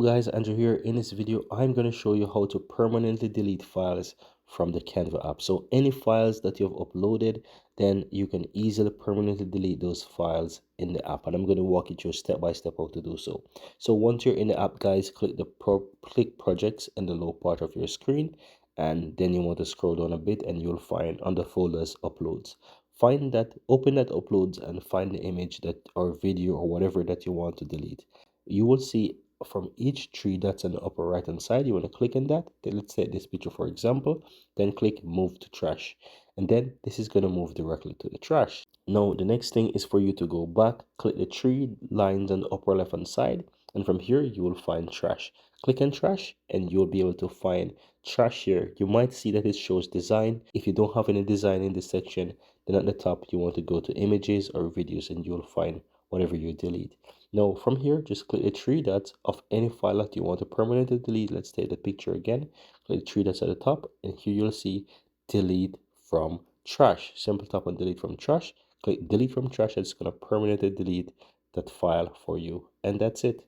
Guys, Andrew here. In this video I'm going to show you how to permanently delete files from the Canva app. So any files that you've uploaded, then you can easily permanently delete those files in the app, and I'm going to walk you through step by step how to do so. So once you're in the app, guys, click click projects in the low part of your screen, and then you want to scroll down a bit and you'll find under folders uploads. Find that, open that uploads, and find the image that or video or whatever that you want to delete. You will see from each three dots on the upper right hand side, you want to click on that. Then let's take this picture for example, then click move to trash, and then this is going to move directly to the trash. Now the next thing is for you to go back, click the three lines on the upper left hand side, and from here you will find trash. Click on trash and you'll be able to find trash here. You might see that it shows design. If you don't have any design in this section, then at the top you want to go to images or videos and you'll find whatever you delete. Now from here, just click the three dots of any file that you want to permanently delete. Let's take the picture again. Click the three dots at the top, and here you'll see delete from trash. Simply tap on delete from trash. Click delete from trash. It's going to permanently delete that file for you, and that's it.